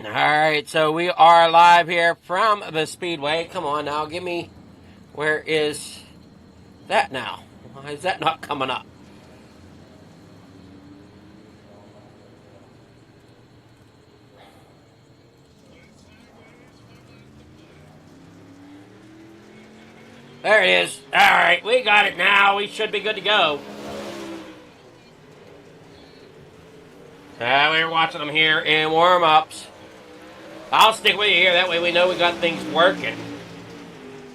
All right, so we are live here from the Speedway. Come on now, give me, where is that now? Why is that not coming up? There it is. All right, we got it now. We should be good to go. We're watching them here in warm-ups. I'll stick with you here. That way we know we got things working.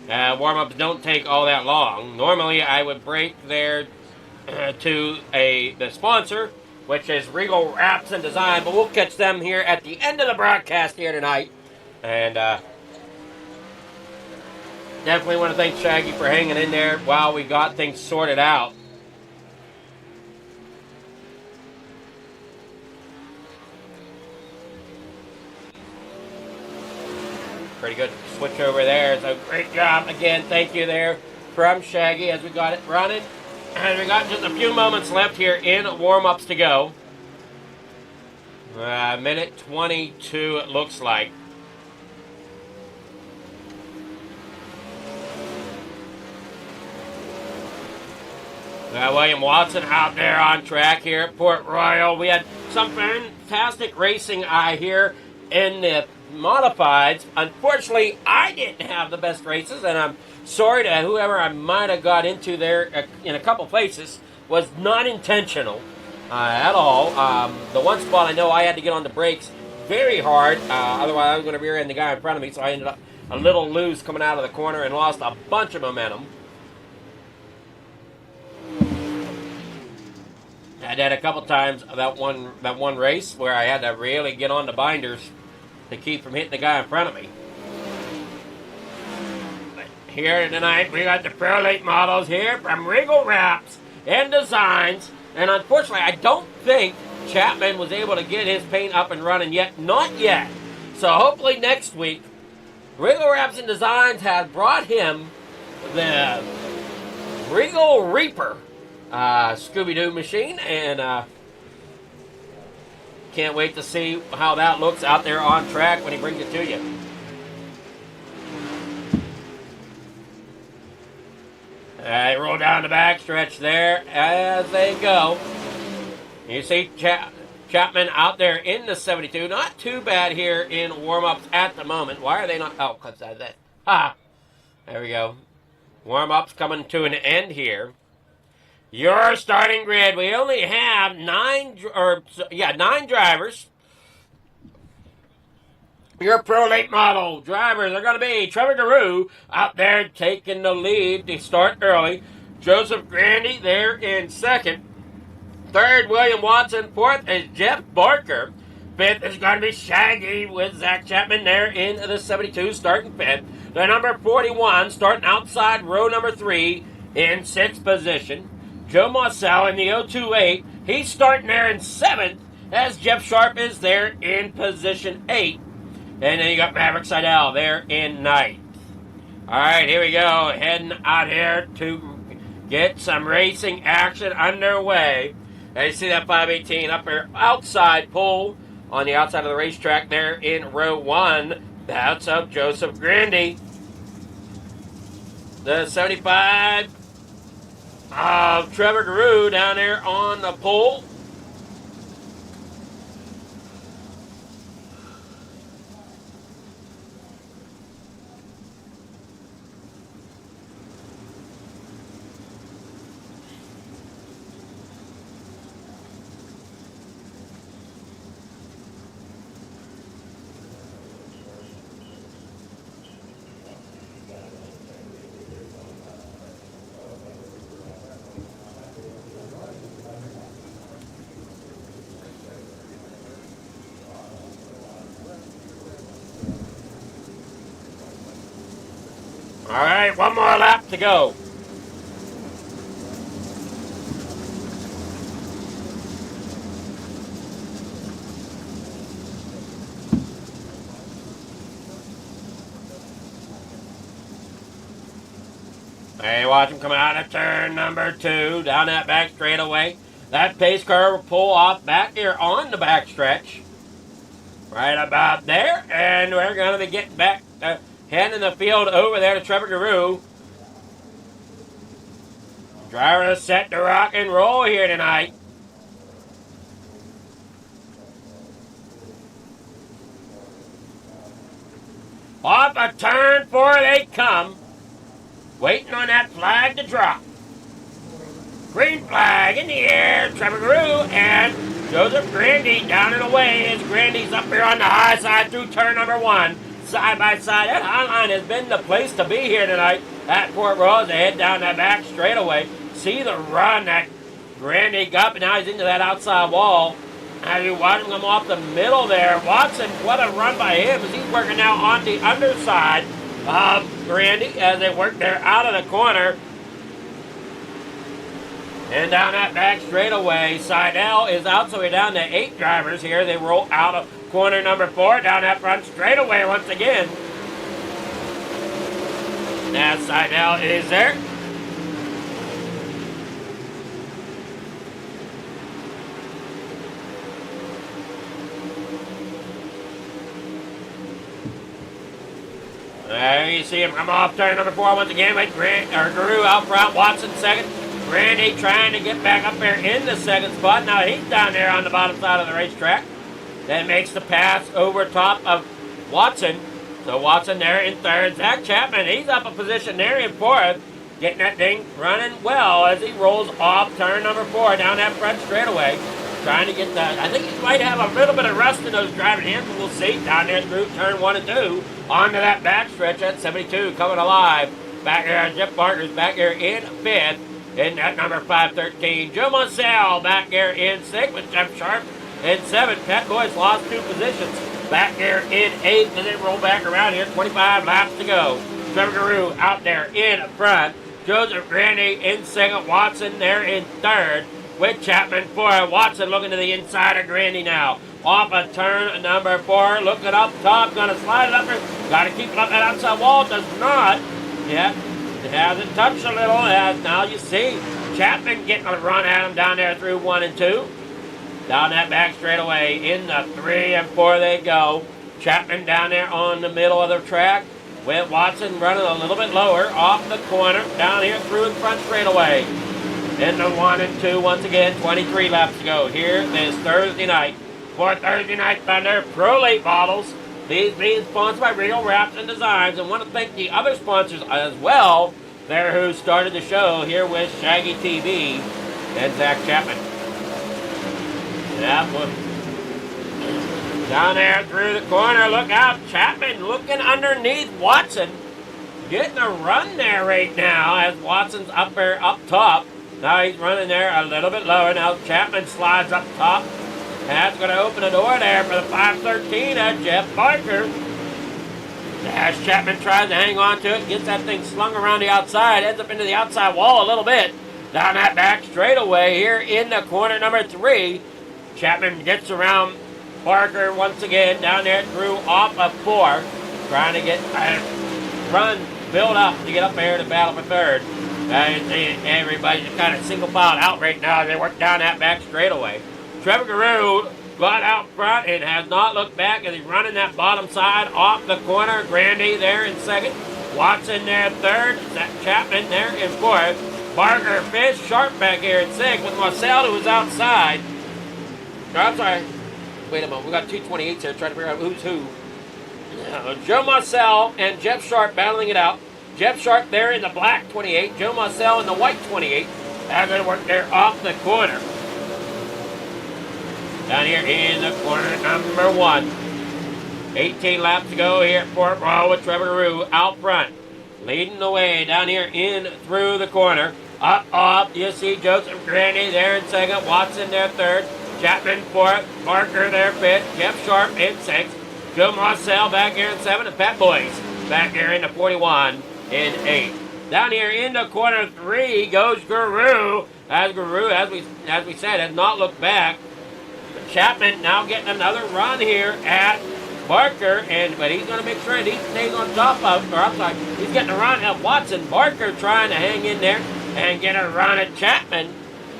Warm-ups don't take all that long. Normally, I would break there to the sponsor, which is Regal Wrapz and Design, but we'll catch them here at the end of the broadcast here tonight. And definitely want to thank Shaggy for hanging in there while we got things sorted out. Pretty good switch over there. So great job again. Thank you there from Shaggy as we got it running. And we got just a few moments left here in warm-ups to go. Minute 22 it looks like. William Watson out there on track here at Port Royal. We had some fantastic racing here in the modifieds. Unfortunately, I didn't have the best races, and I'm sorry to whoever I might have got into there in a couple places. Was not intentional at all. The one spot I know I had to get on the brakes very hard, otherwise I was going to rear end the guy in front of me, so I ended up a little loose coming out of the corner and lost a bunch of momentum. I did a couple times that one race where I had to really get on the binders to keep from hitting the guy in front of me. But here tonight we got the Pro Late models here from Regal Wrapz and Designs, and unfortunately I don't think Chapman was able to get his paint up and running yet. Not yet. So hopefully next week Regal Wrapz and Designs has brought him the Regal Reaper Scooby-Doo machine, and can't wait to see how that looks out there on track when he brings it to you. Roll down the backstretch there as they go. You see Chapman out there in the 72. Not too bad here in warm-ups at the moment. Why are they not? Oh, because of that. Ha! There we go. Warm-ups coming to an end here. Your starting grid. We only have nine drivers. Your Pro Late model drivers are going to be Trevor Guru out there taking the lead to start early. Joseph Grandy there in second. Third, William Watson. Fourth is Jeff Barker. Fifth is going to be Shaggy with Zach Chapman there in the 72 starting fifth. The number 41 starting outside row number 3 in sixth position. Joe Marcel in the 028, he's starting there in 7th, as Jeff Sharp is there in position 8. And then you got Maverick Seidel there in 9th. All right, here we go, heading out here to get some racing action underway. Now you see that 518 up there outside pole on the outside of the racetrack there in row 1. That's of Joseph Grandy. The 75 of Trevor Guru down there on the pole. All right, one more lap to go. Hey, watch him come out of turn number 2 down that back straightaway. That pace car will pull off back here on the back stretch. right about there. And we're going to be getting back, handing the field over there to Trevor Guru. Driver is set to rock and roll here tonight. Off a turn 4 they come. Waiting on that flag to drop. Green flag in the air. Trevor Guru and Joseph Grandy down and away as Grandy's up here on the high side through turn number 1. Side by side. That high line has been the place to be here tonight at Fort Royal. They head down that back straightaway. See the run that Grandy got, but now he's into that outside wall. As you watch him come off the middle there. Watson, what a run by him as he's working now on the underside of Grandy as they work there out of the corner. And down that back straightaway, Seidel is out, so we're down to 8 drivers here. They roll out of corner number 4, down that front straightaway once again. Now Seidel is there. There you see him come off turn number 4 once again with Guru out front, Watson second. Grandy trying to get back up there in the second spot. Now he's down there on the bottom side of the racetrack. Then makes the pass over top of Watson. So Watson there in third. Zach Chapman, he's up a position there in fourth. Getting that thing running well as he rolls off turn number 4 down that front straightaway. Trying to get that. I think he might have a little bit of rust in those driving hands. We'll see down there through turn 1 and 2. Onto that back stretch at 72 coming alive. Back there, Jeff Barker's back there in 5th. In that number 513, Joe Monsell back there in 6th with Jeff Sharp in 7th. Pat Boyce lost 2 positions back there in 8th, and then roll back around here. 25 laps to go. Trevor Guru out there in front. Joseph Grandy in 2nd. Watson there in 3rd with Chapman 4th. Watson looking to the inside of Grandy now. Off a turn number 4. Looking up top. Going to slide it up there. Got to keep it up that outside wall. Does not. Yeah. It hasn't touched a little, as now you see Chapman getting a run at him down there through 1 and 2. Down that back straightaway in the 3 and 4 they go. Chapman down there on the middle of the track with Watson running a little bit lower off the corner down here through the front straightaway. In the 1 and 2 once again, 23 laps to go here this Thursday night for Thursday Night Thunder Pro Late Models. These being sponsored by Regal Wrapz and Designs, and want to thank the other sponsors as well there who started the show here with Shaggy TV and Zach Chapman. That one down there through the corner. Look out, Chapman looking underneath Watson, getting a run there right now as Watson's up there up top. Now he's running there a little bit lower. Now Chapman slides up top. That's going to open the door there for the 513 at Jeff Barker. As Chapman tries to hang on to it, gets that thing slung around the outside, ends up into the outside wall a little bit. Down that back straightaway here in the corner number 3. Chapman gets around Barker once again down there through off of 4. Trying to get a run built up to get up there to battle for 3rd. Everybody's just kind of single filed out right now as they work down that back straightaway. Trevor Guru got out front and has not looked back as he's running that bottom side off the corner. Grandy there in 2nd. Watson there 3rd. Zach Chapman there in 4th. Barker, Fish, Sharp back here in 6th with Marcel who was outside. I'm sorry. Wait a moment. We got 228s here trying to figure out who's who. Joe Marcel and Jeff Sharp battling it out. Jeff Sharp there in the black 28. Joe Marcel in the white 28 as they work there off the corner. Down here in the corner number 1. 18 laps to go here at Fort Royal with Trevor Guru out front. Leading the way down here in through the corner. Up, you see Joseph Grandy there in 2nd. Watson there 3rd. Chapman 4th. Barker there 5th. Jeff Sharp in 6th. Joe Marcel back here in 7th. And Pat Boyce back here in the 41 in 8th. Down here in the corner 3 goes Guru. As Guru, as we said, has not looked back. Chapman now getting another run here at Barker, but he's going to make sure that he stays on top of, or I'm sorry, he's getting a run at Watson. Barker trying to hang in there and get a run at Chapman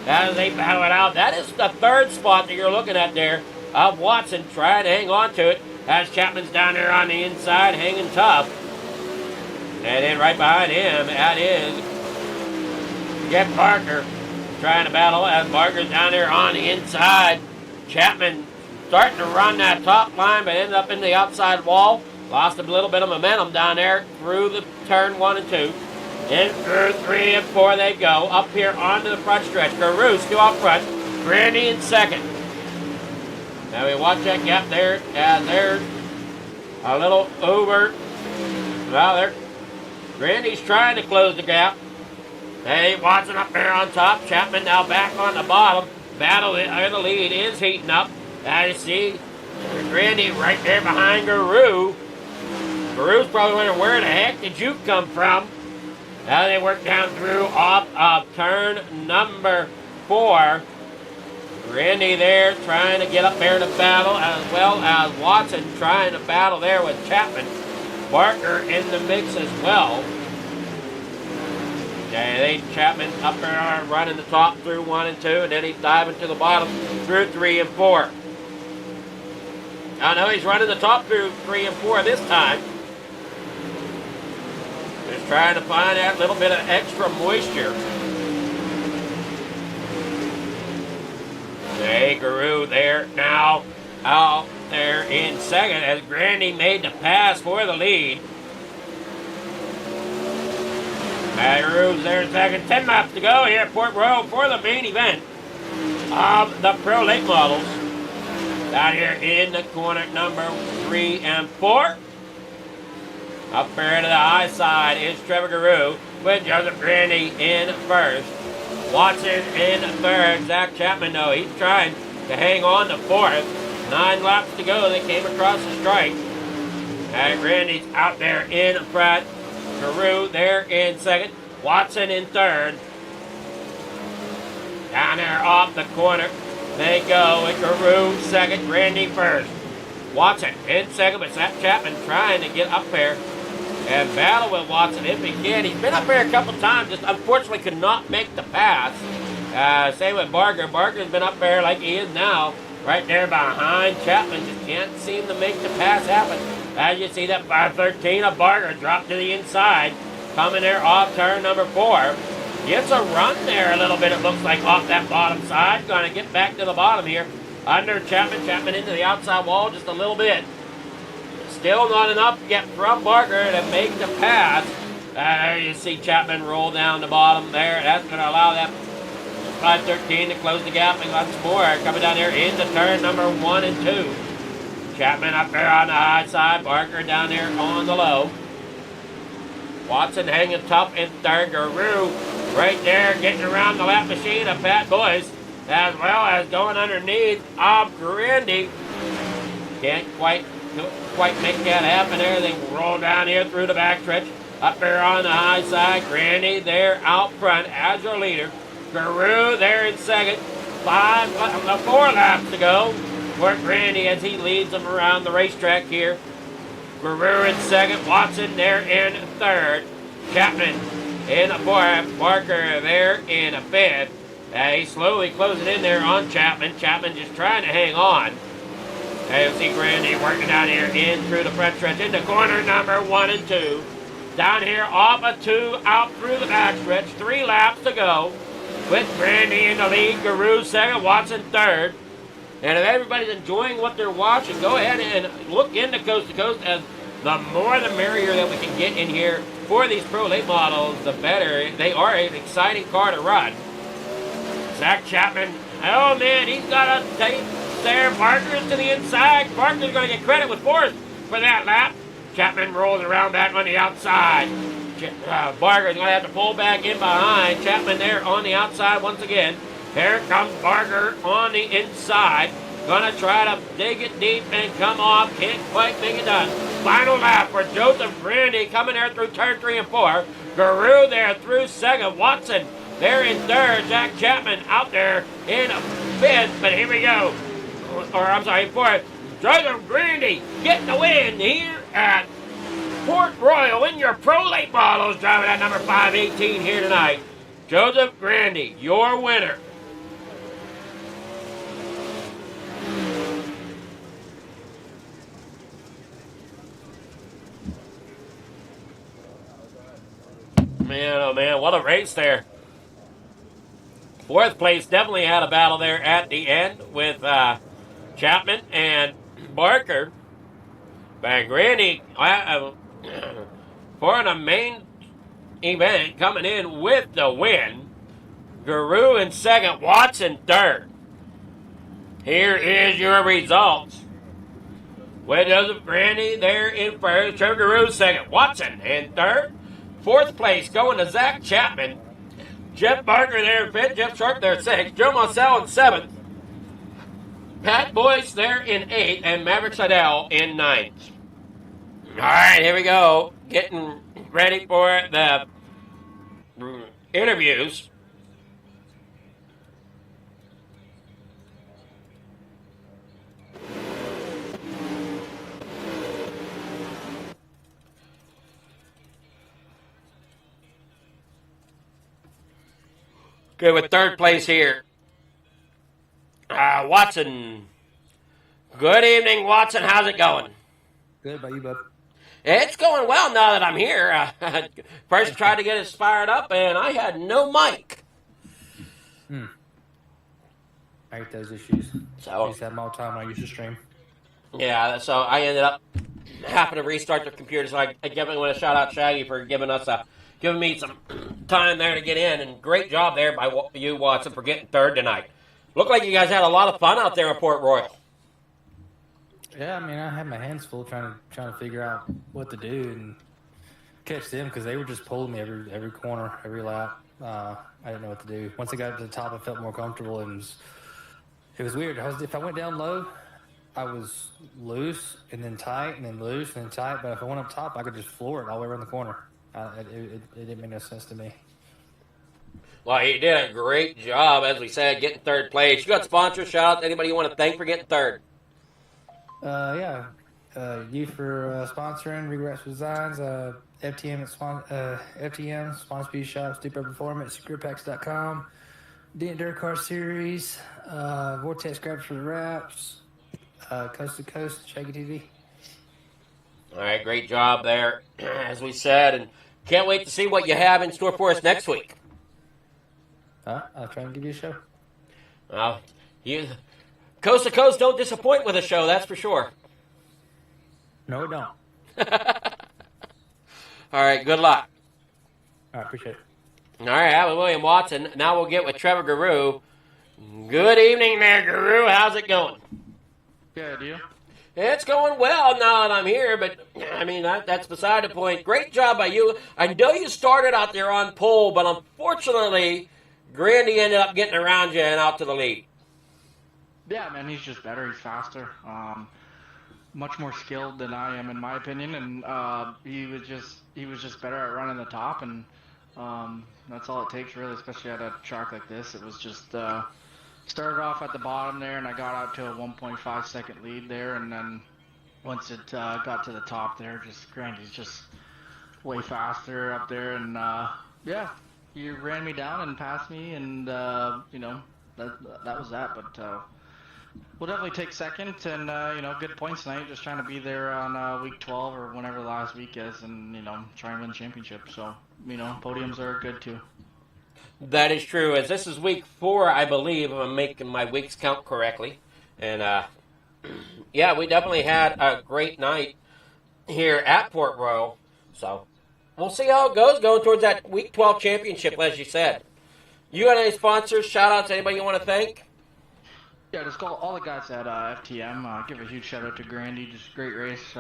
as they battle it out. That is the 3rd spot that you're looking at there of Watson trying to hang on to it as Chapman's down there on the inside hanging tough. And then right behind him, that is Jeff Barker trying to battle as Barker's down there on the inside. Chapman starting to run that top line, but ended up in the outside wall. Lost a little bit of momentum down there through the turn 1 and 2. In through 3 and 4 they go. Up here onto the front stretch. Guru still up front. Grandy in second. Now we watch that gap there. There's a little over. Well, there. Grandy's trying to close the gap. Hey, Watson up there on top. Chapman now back on the bottom. Battle in the lead is heating up. As you see, Grandy right there behind Guru. Guru's probably wondering, where the heck did you come from? Now they work down through off of turn number 4. Grandy there trying to get up there to battle, as well as Watson trying to battle there with Chapman. Barker in the mix as well. Okay, Chapman up there running the top through 1 and 2, and then he's diving to the bottom through 3 and 4. I know he's running the top through 3 and 4 this time. Just trying to find that little bit of extra moisture. Okay, Guru there now out there in second as Grandy made the pass for the lead. Guru's there in second. 10 laps to go here at Port Royal for the main event of the Pro Late Models. Down here in the corner number 3 and 4. Up there to the high side is Trevor Guru with Joseph Grandy in first. Watson in third. Zach Chapman, though, he's trying to hang on to fourth. 9 laps to go. They came across the strike. And Grandy's out there in front. Guru there in second. Watson in third. Down there off the corner they go with Guru second, Grandy first. Watson in second, but Zach Chapman trying to get up there and battle with Watson if he can. He's been up there a couple times, just unfortunately could not make the pass. Same with Barker. Barker's been up there like he is now, right there behind Chapman. Just can't seem to make the pass happen. As you see that 513 of Barker dropped to the inside, coming there off turn number 4. Gets a run there a little bit, it looks like, off that bottom side. Going to get back to the bottom here. Under Chapman. Chapman into the outside wall just a little bit. Still not enough to get from Barker to make the pass. There you see Chapman roll down the bottom there. That's going to allow that 513 to close the gap and once more. Coming down there into turn number 1 and 2. Chapman up there on the high side. Barker down there on the low. Watson hanging tough in third. Guru right there getting around the lap machine of Pat Boyce, as well as going underneath of Grandy. Can't quite make that happen there. They roll down here through the backstretch. Up there on the high side. Grandy there out front as your leader. Guru there in second. 4 laps to go for Grandy as he leads them around the racetrack here. Guru in second. Watson there in third. Chapman in a fourth. Barker there in a fifth. He's slowly closing in there on Chapman. Chapman just trying to hang on. You see Grandy working down here in through the front stretch into corner number 1 and 2. Down here off of 2 out through the back stretch. 3 laps to go with Grandy in the lead. Guru second. Watson third. And if everybody's enjoying what they're watching, go ahead and look into Coast to Coast, as the more the merrier that we can get in here for these Pro Late Models, the better. They are an exciting car to run. Zach Chapman, oh man, he's got a tape there. Barker's to the inside. Barker's going to get credit with fourth for that lap. Chapman rolls around back on the outside. Barker's going to have to pull back in behind. Chapman there on the outside once again. Here comes Barker on the inside. Gonna try to dig it deep and come off. Can't quite make it done. Final lap for Joseph Grandy coming there through turn 3 and 4. Guru there through second. Watson there in third. Zach Chapman out there in fifth. But here we go. Fourth. Joseph Grandy getting the win here at Port Royal in your Pro Late Models, driving at number 518 here tonight. Joseph Grandy, your winner. Man, oh man, what a race there. Fourth place definitely had a battle there at the end with Chapman and Barker. But Granny, for the main event, coming in with the win. Guru in second, Watson third. Here is your results. With Joseph Grandy there in first, Trevor Guru second, Watson in third. Fourth place going to Zach Chapman. Jeff Barker there in fifth, Jeff Sharp there sixth, Joe Marcel in seventh, Pat Boyce there in eighth, and Maverick Seidel in ninth. All right, here we go. Getting ready for the interviews. Good with third place here. Watson. Good evening, Watson. How's it going? Good, about you, bud? It's going well now that I'm here. First tried to get us fired up, and I had no mic. I hate those issues. So, I used to have them all the time when I used to stream. Yeah, so I ended up having to restart the computer. So I definitely want to shout out Shaggy for giving me some time there to get in. And great job there by you, Watson, for getting third tonight. Looked like you guys had a lot of fun out there in Port Royal. Yeah, I mean, I had my hands full trying to figure out what to do and catch them because they were just pulling me every corner, every lap. I didn't know what to do. Once I got to the top, I felt more comfortable, and it was weird. If I went down low, I was loose and then tight and then loose and then tight. But if I went up top, I could just floor it all the way around the corner. It didn't make no sense to me. Well, you did a great job, as we said, getting third place. You got sponsors. Shout out to anybody you want to thank for getting third. You for sponsoring Regal Wrapz Designs, FTM, Spawn Speed Shop, Stupid Performance, GripPacks.com, Dirt Car Series, Vortex Grabs for the Wraps, Coast to Coast, Shaggy TV. All right, great job there, as we said, and can't wait to see what you have in store for us next week. I'll try and give you a show. Well, Coast to Coast don't disappoint with a show, that's for sure. No, it don't. All right, good luck. All right, appreciate it. All right, that was William Watson. Now we'll get with Trevor Guru. Good evening there, Guru. How's it going? Good, you? It's going well now that I'm here, but, I mean, that's beside the point. Great job by you. I know you started out there on pole, but unfortunately, Grandy ended up getting around you and out to the lead. Yeah, man, he's just better. He's faster. Much more skilled than I am, in my opinion, and he was just better at running the top, and that's all it takes, really, especially at a track like this. It was just started off at the bottom there, and I got out to a 1.5 second lead there, and then once it got to the top there, Grandy's just way faster up there, and yeah, he ran me down and passed me, and you know, that was that, but we'll definitely take second, and you know, good points tonight. Just trying to be there on week 12 or whenever the last week is, and you know, try and win the championship. So you know, podiums are good too. That is true. As this is week 4, I believe, if I'm making my weeks count correctly, and yeah, we definitely had a great night here at Port Royal. So we'll see how it goes going towards that week 12 championship, as you said. You got any sponsors? Shout out to anybody you want to thank? Yeah, just call all the guys at FTM. Give a huge shout out to Grandy. Just great race.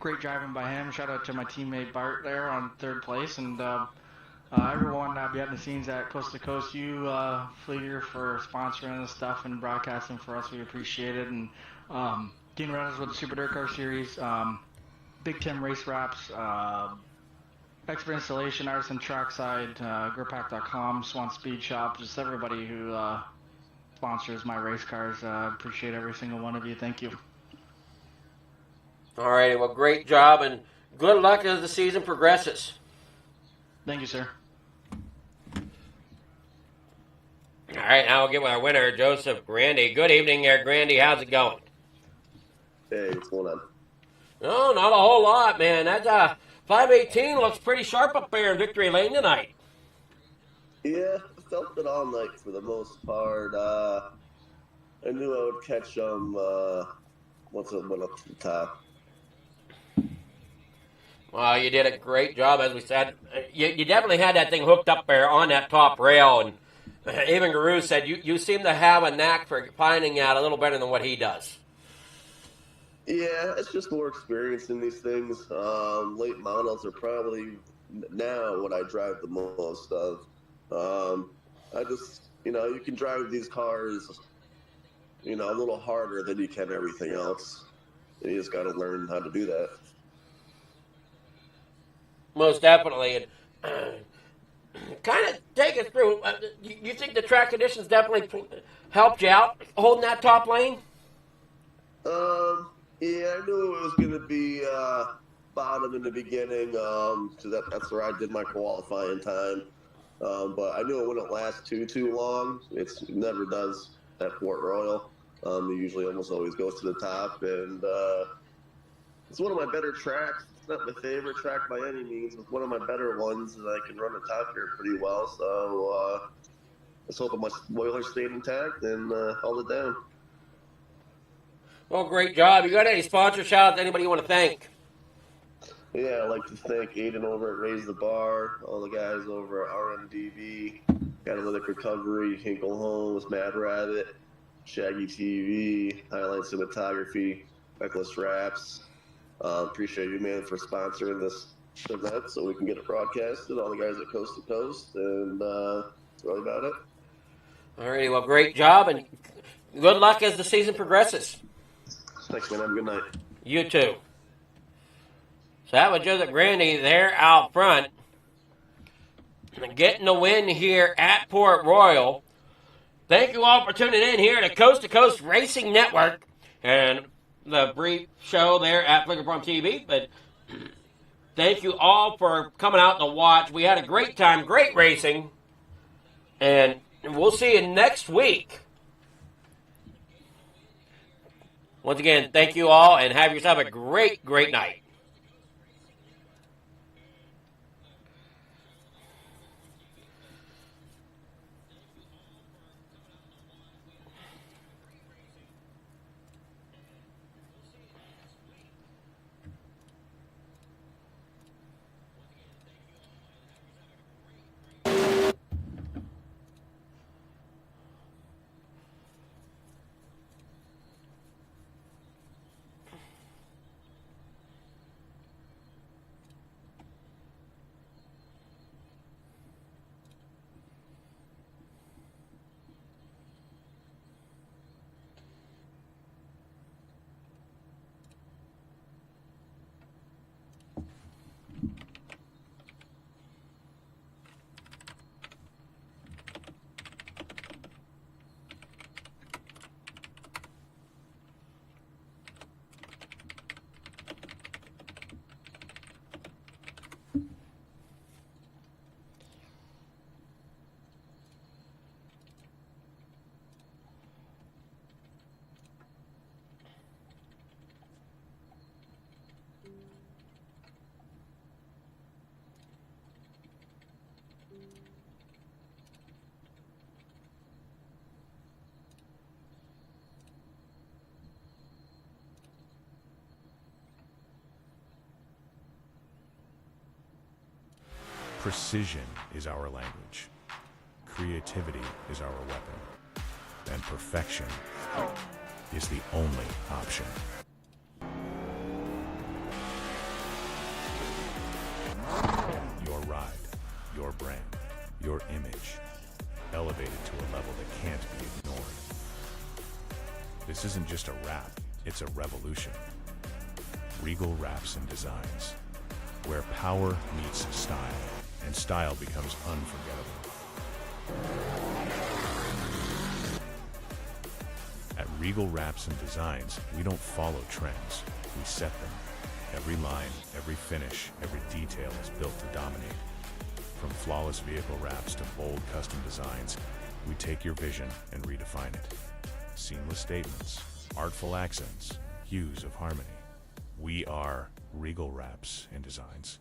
Great driving by him. Shout out to my teammate Bart there on 3rd place. And everyone behind the scenes at Coast to Coast, you, Fleeter, for sponsoring this stuff and broadcasting for us. We appreciate it. And Dean Reynolds with the Super Dirt Car Series, Big Tim Race Wraps, Expert Installation, Artisan Trackside, GripPack.com, Swan Speed Shop, just everybody who sponsors my race cars. Appreciate every single one of you. Thank you. All right, well, great job, and good luck as the season progresses. Thank you, sir. All right, now we'll get with our winner, Joseph Grandy. Good evening there, Grandy. How's it going? Hey, what's going on? No, not a whole lot, man. That's 518 looks pretty sharp up there in Victory Lane tonight. Yeah, I felt it all night for the most part. I knew I would catch them once it went up to the top. Well, you did a great job, as we said. You definitely had that thing hooked up there on that top rail, and even Guru said you seem to have a knack for finding out a little better than what he does. Yeah, it's just more experience in these things. Late models are probably now what I drive the most of. I just, you can drive these cars, a little harder than you can everything else. You just got to learn how to do that. Most definitely. And kind of take us through. You think the track conditions definitely helped you out holding that top lane? Yeah, I knew it was going to be bottom in the beginning, so that's where I did my qualifying time. But I knew it wouldn't last too long. It never does at Port Royal. It usually almost always goes to the top, and it's one of my better tracks. It's not my favorite track by any means. It's one of my better ones, and I can run the top here pretty well. So let's hope my spoiler stayed intact and held it down. Well, great job. You got any sponsor shout-outs? Anybody you want to thank? Yeah, I'd like to thank Aiden over at Raise the Bar, all the guys over at RMDB, Catalytic Recovery, Hinkle Homes, Mad Rabbit, Shaggy TV, Highline Cinematography, Reckless Wraps. Appreciate you, man, for sponsoring this event so we can get it broadcasted. All the guys at Coast to Coast, and that's really about it. All righty, well, great job, and good luck as the season progresses. Thanks, man. Have a good night. You too. So that was Joseph Grandy there out front, getting the win here at Port Royal. Thank you all for tuning in here to Coast Racing Network and the brief show there at Flicker Farm TV. But thank you all for coming out to watch. We had a great time, great racing, and we'll see you next week. Once again, thank you all, and have yourself a great, great night. Precision is our language. Creativity is our weapon. And perfection is the only option. Your ride, your brand, your image, elevated to a level that can't be ignored. This isn't just a wrap, it's a revolution. Regal Wrapz and Designs, where power meets style, and style becomes unforgettable. At Regal Wrapz and Designs, we don't follow trends, we set them. Every line, every finish, every detail is built to dominate. From flawless vehicle wraps to bold custom designs, we take your vision and redefine it. Seamless statements, artful accents, hues of harmony. We are Regal Wrapz and Designs.